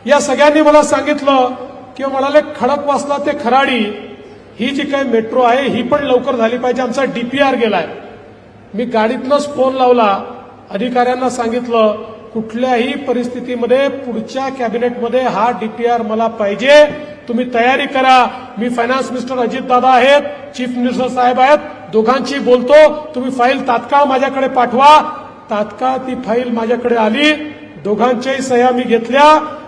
या सगळ्यांनी मला सांगितलं किंवा म्हणाले खडकवासला ते खराडी ही जी काही मेट्रो आहे ही पण लवकर झाली पाहिजे, आमचा डीपीआर गेलाय. मी गाडीतनंच फोन लावला, अधिकाऱ्यांना सांगितलं कुठल्याही परिस्थितीमध्ये पुढच्या कॅबिनेटमध्ये हा डीपीआर मला पाहिजे, तुम्ही तयारी करा. मी फायनान्स मिनिस्टर अजितदादा आहेत, चीफ मिनिस्टर साहेब आहेत, दोघांशी बोलतो, तुम्ही फाईल तात्काळ माझ्याकडे पाठवा. तात्काळ ती फाईल माझ्याकडे आली, दोघांच्याही सह्या मी घेतल्या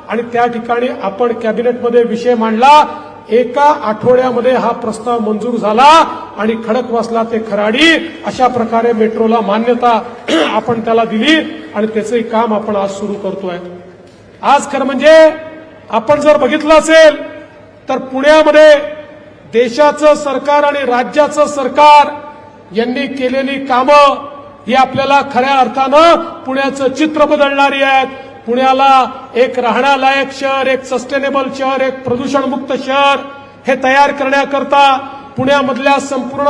आणि त्या ठिकाणी आपण कॅबिनेटमध्ये विषय मांडला. एका आठवड्यामध्ये हा प्रस्ताव मंजूर झाला आणि खडकवासला ते खराडी अशा प्रकारे मेट्रोला मान्यता आपण त्याला दिली आणि त्याचंही काम आपण आज सुरू करतोय. आज खरं म्हणजे आपण जर बघितलं असेल तर पुण्यामध्ये देशाचं सरकार आणि राज्याचं सरकार यांनी केलेली कामं ही आपल्याला खऱ्या अर्थानं पुण्याचं चित्र बदलणारी आहेत. पुण्याला एक राहण्यालायक शहर, एक सस्टेनेबल शहर, एक प्रदूषणमुक्त शहर हे तयार करण्याकरता पुण्यामधल्या संपूर्ण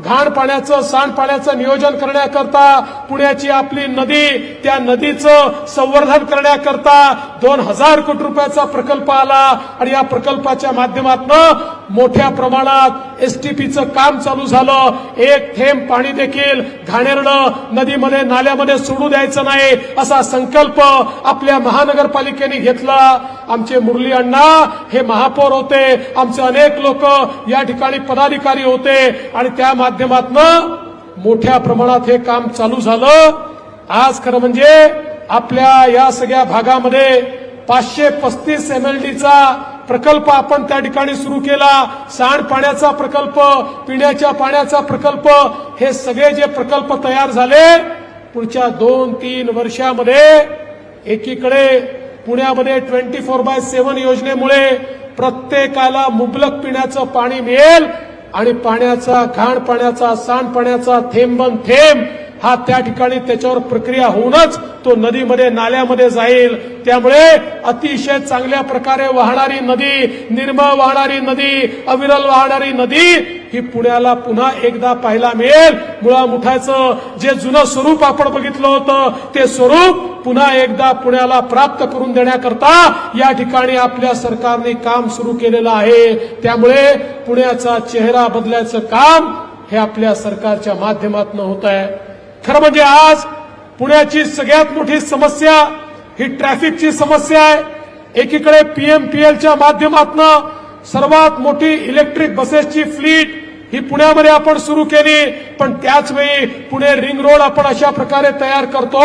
घाण पाण्याचं, सांडपाण्याचं नियोजन करण्याकरता, पुण्याची आपली नदी, त्या नदीचं संवर्धन करण्याकरता 2000 कोटी रुपयाचा प्रकल्प आला आणि या प्रकल्पाच्या माध्यमातून मोठ्या प्रमाणात एसटीपीचं काम चालू झालं. एक थेंब पाणी देखील घाणेरडं नदीमध्ये, नाल्यामध्ये सोडू द्यायचं नाही असा संकल्प आपल्या महानगरपालिकेने घेतला. आमचे मुरली अण्णा हे महापौर होते, आमचे अनेक लोक या ठिकाणी पदाधिकारी होते आणि त्या माध्यमातून मोठ्या प्रमाणात हे काम चालू झालं. आज खरं म्हणजे आपल्या या सगळ्या भागामध्ये 535 MLDचा प्रकल्प आपण त्या ठिकाणी सुरू केला. सांडपाण्याचा प्रकल्प, पिण्याच्या पाण्याचा प्रकल्प, हे सगळे जे प्रकल्प तयार झाले पुढच्या 2-3 वर्षामध्ये एकीकडे पुण्यामध्ये 24/7 योजनेमुळे प्रत्येकाला मुबलक पिण्याचं पाणी मिळेल आणि पाण्याचा, घाण पाण्याचा, सांडपाण्याचा थेंबन थेंब हा त्या ठिकाणी त्याच्यावर प्रक्रिया होऊनच तो नदीमध्ये, नाल्यामध्ये जाईल. त्यामुळे अतिशय चांगल्या प्रकारे वाहणारी नदी, निर्मळ वाहणारी नदी, अविरल वाहणारी नदी ही पुण्याला पुन्हा एकदा पाहायला मिळेल. मुळामुठाचं जे जुनं स्वरूप आपण बघितलं होतं ते स्वरूप पुन्हा एकदा पुण्याला प्राप्त करून देण्याकरता या ठिकाणी आपल्या सरकारने काम सुरू केलेलं आहे. त्यामुळे पुण्याचा चेहरा बदलायचं काम हे आपल्या सरकारच्या माध्यमातून होत आहे. खरं म्हणजे आज पुण्याची सगळ्यात मोठी समस्या ही ट्रॅफिकची समस्या आहे. एकीकडे पीएमपीएलच्या माध्यमातून सर्वात मोठी इलेक्ट्रिक बसेसची फ्लीट ही पुण्यामध्ये आपण सुरू केली, पण त्याच वेळी पुणे रिंग रोड आपण अशा प्रकारे तयार करतो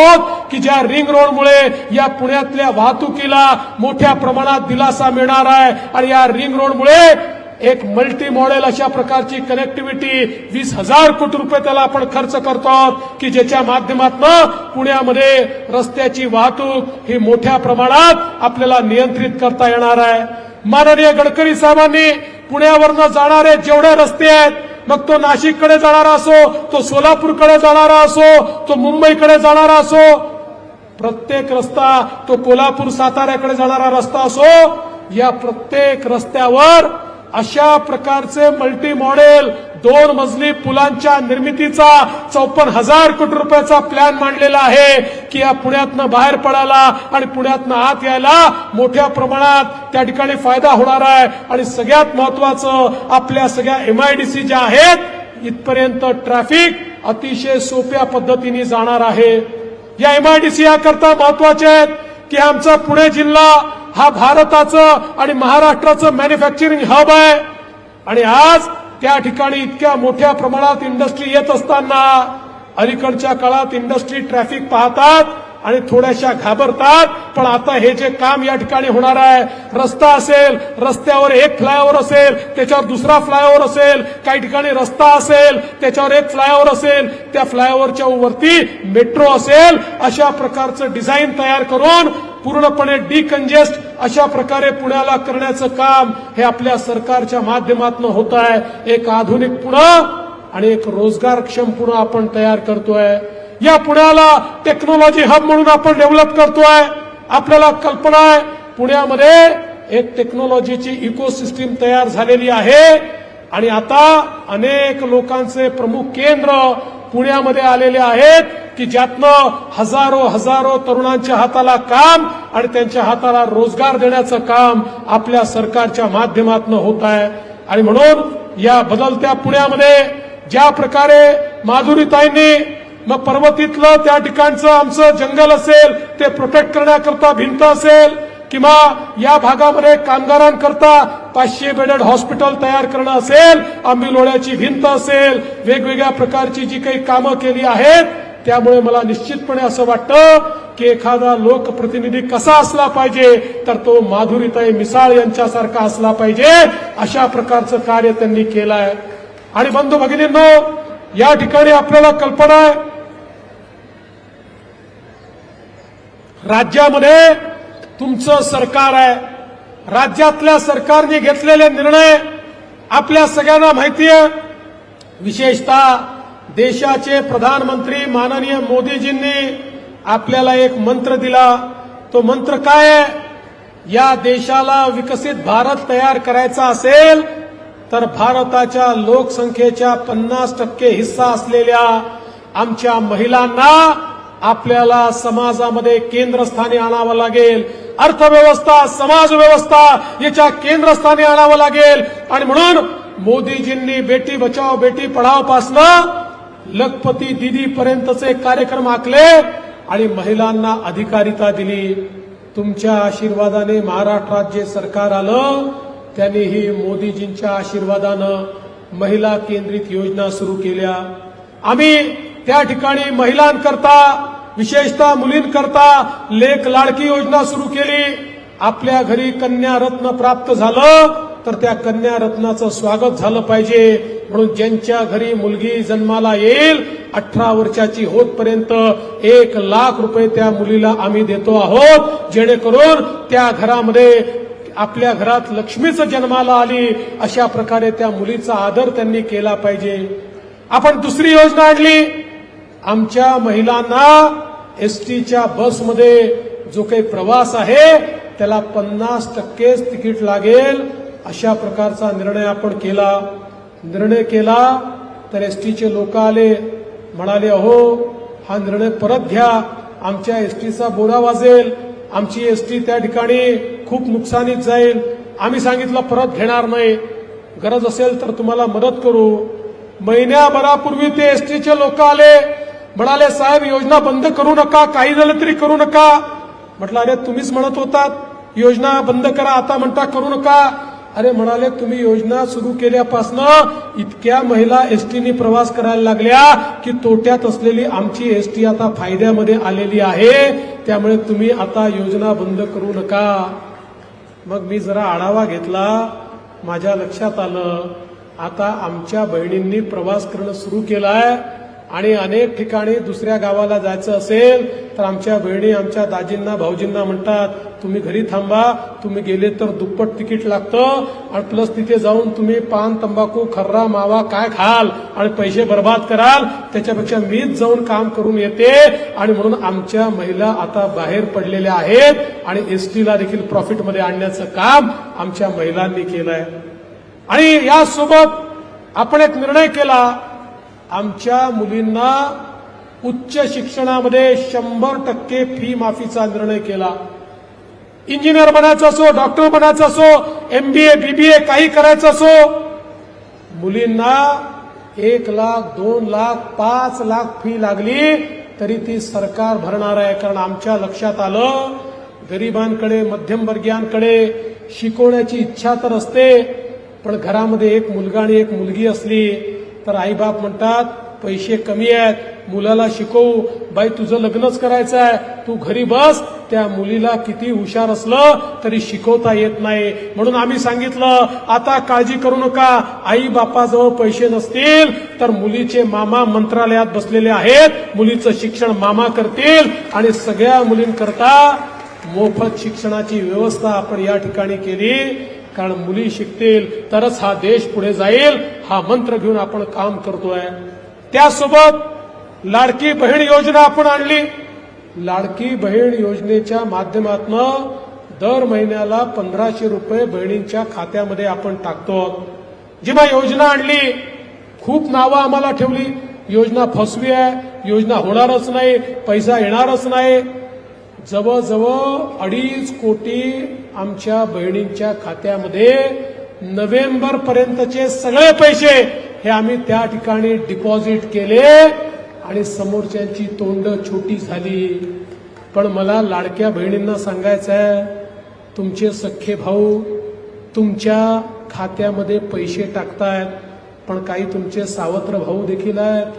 की ज्या रिंग रोडमुळे या पुण्यातल्या वाहतुकीला मोठ्या प्रमाणात दिलासा मिळणार आहे आणि या रिंग रोडमुळे एक मल्टी मॉडेल अशा प्रकारची कनेक्टिव्हिटी 20,000 कोटी रुपये त्याला आपण खर्च करतो की ज्याच्या माध्यमातून पुण्यामध्ये रस्त्याची वाहतूक ही मोठ्या प्रमाणात आपल्याला नियंत्रित करता येणार आहे. माननीय गडकरी साहेबांनी पुण्यावरनं जाणारे जेवढे रस्ते आहेत, मग तो नाशिककडे जाणारा असो, तो सोलापूरकडे जाणारा असो, तो मुंबईकडे जाणारा असो, प्रत्येक रस्ता, तो कोल्हापूर साताऱ्याकडे जाणारा रस्ता असो, या प्रत्येक रस्त्यावर अशा प्रकारचे मल्टी मॉडेल 2 मजली पुलांच्या निर्मितीचा 54,000 कोटी रुपयाचा प्लॅन मांडलेला आहे की या पुण्यातनं बाहेर पडायला आणि पुण्यातनं आत यायला मोठ्या प्रमाणात त्या ठिकाणी फायदा होणार आहे. आणि सगळ्यात महत्वाचं, आपल्या सगळ्या MIDC ज्या आहेत इथपर्यंत ट्रॅफिक अतिशय सोप्या पद्धतीने जाणार आहे. या MIDC याकरता महत्वाचे आहेत की आमचा पुणे जिल्हा हा भारताचं आणि महाराष्ट्राचं मॅन्युफॅक्चरिंग हब आहे आणि आज त्या ठिकाणी इतक्या मोठ्या प्रमाणात इंडस्ट्री येत असताना अलीकडच्या काळात इंडस्ट्री ट्रॅफिक पाहतात आणि थोड्याशा घाबरतात. पण आता हे जे काम या ठिकाणी होणार आहे, रस्ता असेल, रस्त्यावर एक फ्लायओव्हर असेल, त्याच्यावर दुसरा फ्लायओव्हर असेल, काही ठिकाणी रस्ता असेल, त्याच्यावर एक फ्लायओव्हर असेल, त्या फ्लायओव्हरच्या वरती मेट्रो असेल, अशा प्रकारचं डिझाईन तयार करून पूर्णपणे डिकंजेस्ट अशा प्रकारे पुण्याला करण्याचं काम हे आपल्या सरकारच्या माध्यमातून होत आहे. एक आधुनिक पुणे आणि एक रोजगारक्षम पुणे आपण तयार करतोय. या पुण्याला टेक्नॉलॉजी हब म्हणून आपण डेव्हलप करतोय. आपल्याला कल्पना आहे पुण्यामध्ये एक टेक्नॉलॉजीची इकोसिस्टीम तयार झालेली आहे आणि आता अनेक लोकांचे प्रमुख केंद्र पुण्यामध्ये आलेले आहेत की ज्यातनं हजारो तरुणांच्या हाताला काम आणि त्यांच्या हाताला रोजगार देण्याचं काम आपल्या सरकारच्या माध्यमातून होत आहे. आणि म्हणून या बदलत्या पुण्यामध्ये ज्या प्रकारे माधुरीताईंनी मग पर्वतीतलं त्या ठिकाणचं आमचं जंगल असेल ते प्रोटेक्ट करण्याकरता भिंत असेल किंवा या भागामध्ये कामगारांकरता 500 बेडेड हॉस्पिटल तयार करणं असेल, आंबिलोळ्याची भिंत असेल, वेगवेगळ्या प्रकारची जी काही कामं केली आहेत, त्यामुळे मला निश्चितपणे असं वाटतं की एखादा लोकप्रतिनिधी कसा असला पाहिजे तर तो माधुरीताई मिसाळ यांच्यासारखा असला पाहिजे. अशा प्रकारचं कार्य त्यांनी केलं आहे. आणि बंधू भगिनींनो, या ठिकाणी आपल्याला कल्पना आहे राज्यामध्ये तुमचं सरकार आहे. राज्यातल्या सरकारने घेतलेले निर्णय आपल्या सगळ्यांना माहिती आहे. विशेषतः देशाचे प्रधानमंत्री माननीय मोदीजींनी आपल्याला एक मंत्र दिला. तो मंत्र काय आहे? या देशाला विकसित भारत तयार करायचा असेल तर भारताच्या लोकसंख्येच्या 50% हिस्सा असलेल्या आमच्या महिलांना आपल्याला समाजामध्ये केंद्रस्थानी आणावं लागेल. अर्थव्यवस्था, समाज व्यवस्था याच्या केंद्रस्थानी आणावं लागेल. आणि म्हणून मोदीजींनी बेटी बचाओ बेटी पढाओ पासनं लखपती दीदी पर्यंतचे कार्यक्रम आखले आणि महिलांना अधिकारिता दिली. तुमच्या आशीर्वादाने महाराष्ट्रात जे सरकार आलं त्यांनीही मोदीजींच्या आशीर्वादानं महिला केंद्रित योजना सुरू केल्या. आम्ही त्या ठिकाणी महिलांकरता, विशेषतः मुलींकरता लेक लाडकी योजना सुरू केली. आपल्या घरी कन्या रत्न प्राप्त झालं तर त्या कन्या रत्नाचं स्वागत झालं पाहिजे. म्हणून ज्यांच्या घरी मुलगी जन्माला येईल 18 वर्षाची होतपर्यंत 1 लाख रुपये त्या मुलीला आम्ही देतो आहोत, जेणेकरून त्या घरामध्ये आपल्या घरात लक्ष्मीच जन्माला आली अशा प्रकारे त्या मुलीचा आदर त्यांनी केला पाहिजे. आपण दुसरी योजना आणली. आमच्या महिलांना एसटीच्या बसमध्ये जो काही प्रवास आहे त्याला 50% तिकीट लागेल अशा प्रकारचा निर्णय आपण केला. निर्णय केला तर एसटीचे लोक आले, म्हणाले अहो हा निर्णय परत घ्या, आमच्या एसटीचा बोरा वाजेल, आमची एसटी त्या ठिकाणी खूप नुकसानीत जाईल. आम्ही सांगितलं परत घेणार नाही, गरज असेल तर तुम्हाला मदत करू. महिन्याभरापूर्वी ते एसटीचे लोक आले, म्हणाले साहेब योजना बंद करू नका, काही झालं तरी करू नका. म्हटलं अरे तुम्हीच म्हणत होतात योजना बंद करा, आता म्हणता करू नका. अरे म्हणाले तुम्ही योजना सुरू केल्यापासनं इतक्या महिला एसटीने प्रवास करायला लागल्या की तोट्यात असलेली आमची एसटी आता फायद्यामध्ये आलेली आहे, त्यामुळे तुम्ही आता योजना बंद करू नका. मग मी जरा आढावा घेतला, माझ्या लक्षात आलं आता आमच्या बहिणींनी प्रवास करणं सुरू केलाय आणि अनेक ठिकाणी दुसऱ्या गावाला जायचं असेल तर आमच्या बहिणी आमच्या दाजींना भाऊजींना म्हणतात तुम्ही घरी थांबा, तुम्ही गेले तर दुप्पट तिकीट लागतं आणि प्लस तिथे जाऊन तुम्ही पान तंबाखू खर्रा मावा काय खाल आणि पैसे बर्बाद कराल, त्याच्यापेक्षा मीच जाऊन काम करून येते. आणि म्हणून आमच्या महिला आता बाहेर पडलेल्या आहेत आणि एसटीला देखील प्रॉफिटमध्ये आणण्याचं काम आमच्या महिलांनी केलंय. आणि यासोबत आपण एक निर्णय केला, आमच्या मुलींना उच्च शिक्षणामध्ये 100% फी माफीचा निर्णय केला. इंजिनियर बनायचं असो, डॉक्टर बनायचं असो, MBA BBA काही करायचं असो, मुलींना 1 लाख 2 लाख 5 लाख फी लागली तरी ती सरकार भरणार आहे. कारण आमच्या लक्षात आलं गरिबांकडे मध्यमवर्गीयांकडे शिकवण्याची इच्छा तर असते, पण घरामध्ये एक मुलगा आणि एक मुलगी असली तर आईबाप म्हणतात पैसे कमी आहेत, मुलाला शिकवू, बाई तुझं लग्नच करायचं आहे, तू घरी बस. त्या मुलीला किती हुशार असलं तरी शिकवता येत नाही. म्हणून आम्ही सांगितलं आता काळजी करू नका, आई बापाजवळ पैसे नसतील तर मुलीचे मामा मंत्रालयात बसलेले आहेत, मुलीचं शिक्षण मामा करतील आणि सगळ्या मुलींकरता मोफत शिक्षणाची व्यवस्था आपण या ठिकाणी केली. कारण मुली शिकतील तरच हा देश पुढे जाईल, हा मंत्र घेऊन आपण काम करतोय. त्यासोबत लाडकी बहीण योजना आपण आणली. लाडकी बहीण योजनेच्या माध्यमातून दर महिन्याला 1500 रुपये बहिणींच्या खात्यामध्ये आपण टाकतो. जेव्हा योजना आणली खूप नावं आम्हाला ठेवली, योजना फसवी आहे, योजना होणारच नाही, पैसा येणारच नाही. जवळजवळ 2.5 कोटी आमच्या बहिणींच्या खात्यामध्ये नोव्हेंबर पर्यंतचे सगळे पैसे हे आम्ही त्या ठिकाणी डिपॉझिट केले आणि समोरच्यांची तोंड छोटी झाली. पण मला लाडक्या बहिणींना सांगायचं आहे, तुमचे सख्खे भाऊ तुमच्या खात्यामध्ये पैसे टाकतायत, पण काही तुमचे सावत्र भाऊ देखील आहेत,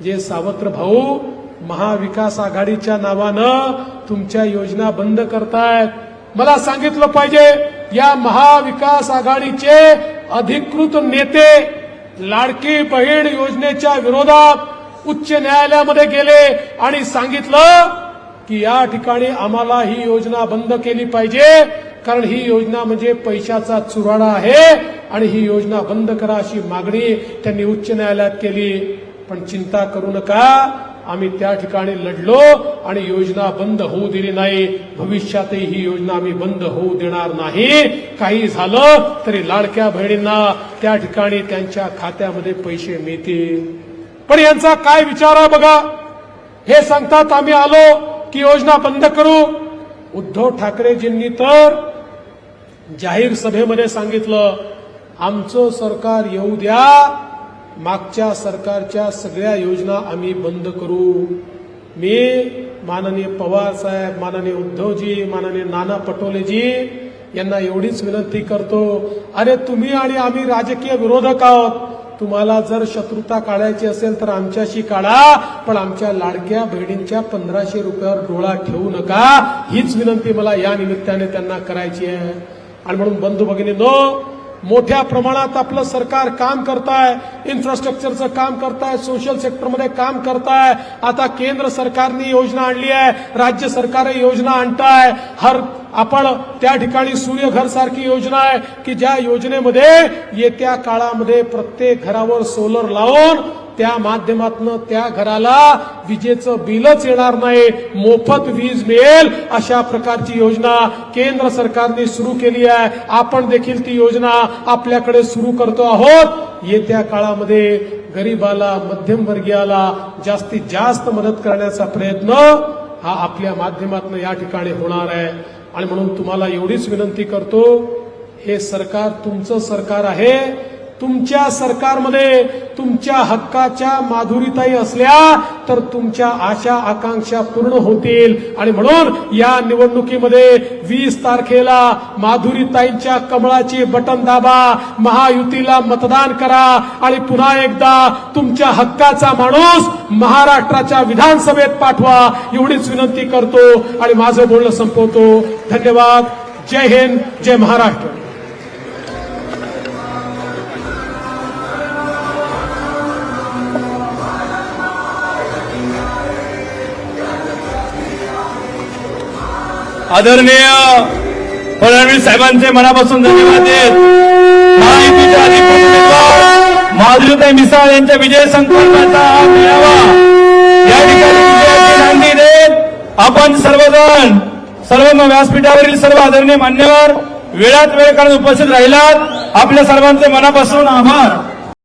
जे सावत्र भाऊ महाविकास आघाडीच्या नावानं तुमच्या योजना बंद करतायत. मला सांगितलं पाहिजे, या महाविकास आघाडीचे अधिकृत नेते लाडकी बहीण योजनेच्या विरोधात उच्च न्यायालयामध्ये गेले आणि सांगितलं की या ठिकाणी आम्हाला ही योजना बंद केली पाहिजे, कारण ही योजना म्हणजे पैशाचा चुराडा आहे आणि ही योजना बंद करा अशी मागणी त्यांनी उच्च न्यायालयात केली. पण चिंता करू नका, आम्ही त्या ठिकाणी लढलो आणि योजना बंद होऊ दिली नाही. भविष्यातही ही योजना आम्ही बंद होऊ देणार नाही. काही झालं तरी लाडक्या बहिणींना त्या ठिकाणी त्यांच्या खात्यामध्ये पैसे मिळतील. पण यांचा काय विचार आहे बघा, हे सांगतात आम्ही आलो की योजना बंद करू. उद्धव ठाकरेजींनी तर जाहीर सभेमध्ये सांगितलं आमचं सरकार येऊ द्या, मागच्या सरकारच्या सगळ्या योजना आम्ही बंद करू. मी माननीय पवार साहेब, माननीय उद्धवजी, माननीय नाना पटोलेजी यांना एवढीच विनंती करतो, अरे तुम्ही आणि आम्ही राजकीय विरोधक आहोत, तुम्हाला जर शत्रुता काढायची असेल तर आमच्याशी काढा, पण आमच्या लाडक्या बहिणींच्या 1500 रुपयावर डोळा ठेवू नका. हीच विनंती मला या निमित्ताने त्यांना करायची आहे. आणि म्हणून बंधू भगिनींनो, मोठ्या प्रमाणात आपलं सरकार काम करताय, इन्फ्रास्ट्रक्चरचं काम करताय, सोशल सेक्टरमध्ये काम करताय. आता केंद्र सरकारने योजना आणली आहे, राज्य सरकार योजना आणताय. आपण त्या ठिकाणी सूर्यघर सारखी योजना आहे की ज्या योजनेमध्ये येत्या काळामध्ये प्रत्येक घरावर सोलर लावून त्या माध्यमातून त्या घराला विजेचं बिलच येणार नाही, मोफत वीज मिळेल, अशा प्रकारची योजना केंद्र सरकारने सुरू केली आहे. आपण देखील ती योजना आपल्याकडे सुरू करतो आहोत. येत्या काळामध्ये गरीबाला, मध्यमवर्गीयाला जास्तीत जास्त मदत करण्याचा प्रयत्न हा आपल्या माध्यमातून या ठिकाणी होणार आहे. आणि म्हणून तुम्हाला एवढीच विनंती करतो, हे सरकार तुमचं सरकार आहे, तुमच्या सरकारमध्ये तुमच्या हक्काच्या माधुरीताई असल्या तर तुमच्या आशा आकांक्षा पूर्ण होतील. आणि म्हणून या निवडणुकीमध्ये 20 तारखेला माधुरीताईंच्या कमळाची बटन दाबा, महायुतीला मतदान करा आणि पुन्हा एकदा तुमच्या हक्काचा माणूस महाराष्ट्राच्या विधानसभेत पाठवा, एवढीच विनंती करतो आणि माझं बोलणं संपवतो. धन्यवाद. जय हिंद, जय महाराष्ट्र. आदरणीय फडणवीस साहेबांचे मनापासून धन्यवाद देत महायुतीच्या अधिकृत उमेदवार माधुरीताई मिसाळ यांच्या विजय संकल्पाचा हा मेळावा या ठिकाणी विजयाची नांदी देत आपण सर्वजण सर्व व्यासपीठावरील सर्व आदरणीय मान्यवर वेळात वेळ काढून उपस्थित राहिलात. आपल्या सर्वांचे मनापासून आभार.